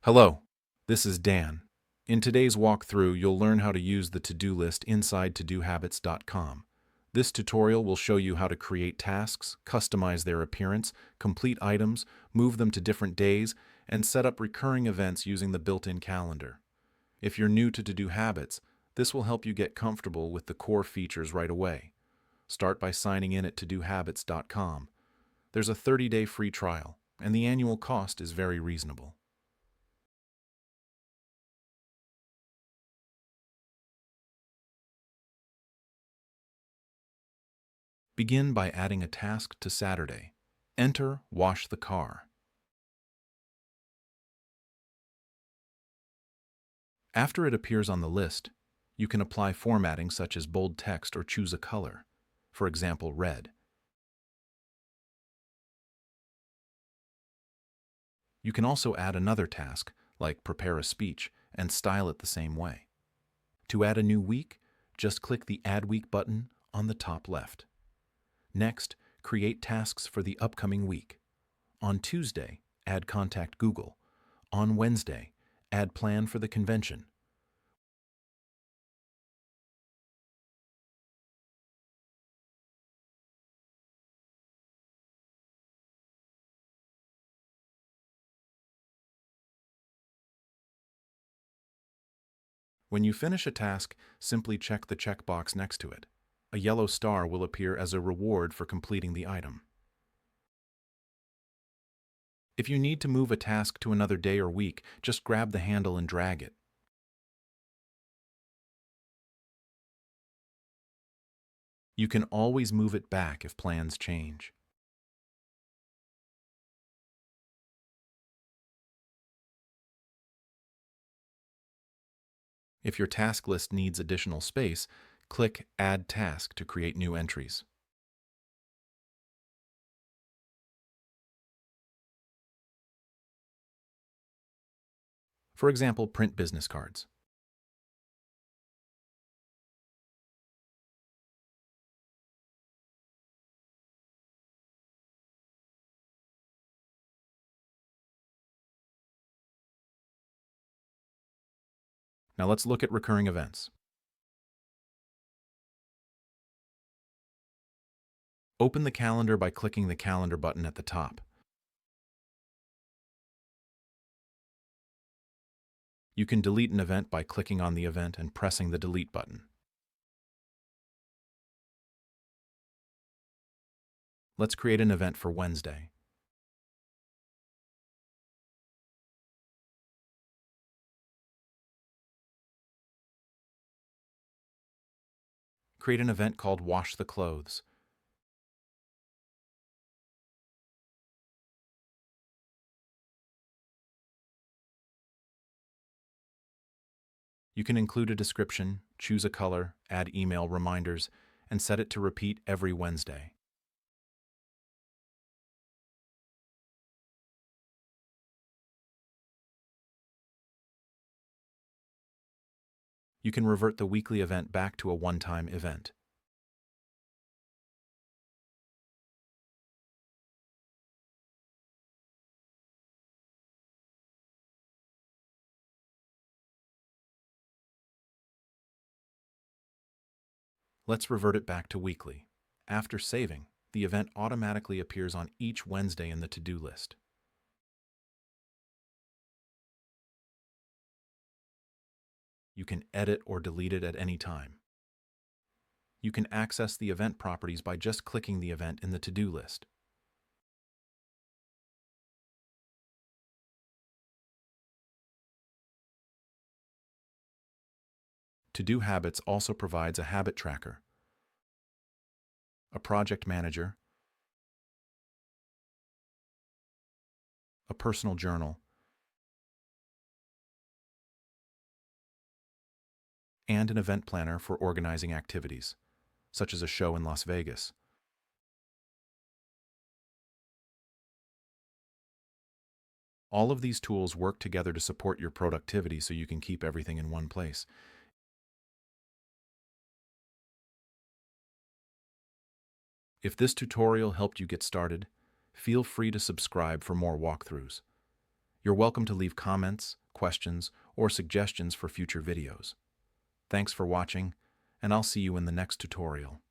Hello, this is Dan. In today's walkthrough, you'll learn how to use the to-do list inside TodoHabits.com. This tutorial will show you how to create tasks, customize their appearance, complete items, move them to different days, and set up recurring events using the built-in calendar. If you're new to To-Do Habits, this will help you get comfortable with the core features right away. Start by signing in at TodoHabits.com. There's a 30-day free trial, and the annual cost is very reasonable. Begin by adding a task to Saturday. Enter wash the car. After it appears on the list, you can apply formatting such as bold text or choose a color, for example, red. You can also add another task, like prepare a speech, and style it the same way. To add a new week, just click the Add Week button on the top left. Next, create tasks for the upcoming week. On Tuesday, add Contact Google. On Wednesday, add Plan for the convention. When you finish a task, simply check the checkbox next to it. A yellow star will appear as a reward for completing the item. If you need to move a task to another day or week, just grab the handle and drag it. You can always move it back if plans change. If your task list needs additional space, click Add Task to create new entries. For example, print business cards. Now let's look at recurring events. Open the calendar by clicking the calendar button at the top. You can delete an event by clicking on the event and pressing the delete button. Let's create an event for Wednesday. Create an event called Wash the Clothes. You can include a description, choose a color, add email reminders, and set it to repeat every Wednesday. You can revert the weekly event back to a one-time event. Let's revert it back to weekly. After saving, the event automatically appears on each Wednesday in the to-do list. You can edit or delete it at any time. You can access the event properties by just clicking the event in the to-do list. To-Do Habits also provides a habit tracker, a project manager, a personal journal, and an event planner for organizing activities, such as a show in Las Vegas. All of these tools work together to support your productivity so you can keep everything in one place. If this tutorial helped you get started, feel free to subscribe for more walkthroughs. You're welcome to leave comments, questions, or suggestions for future videos. Thanks for watching, and I'll see you in the next tutorial.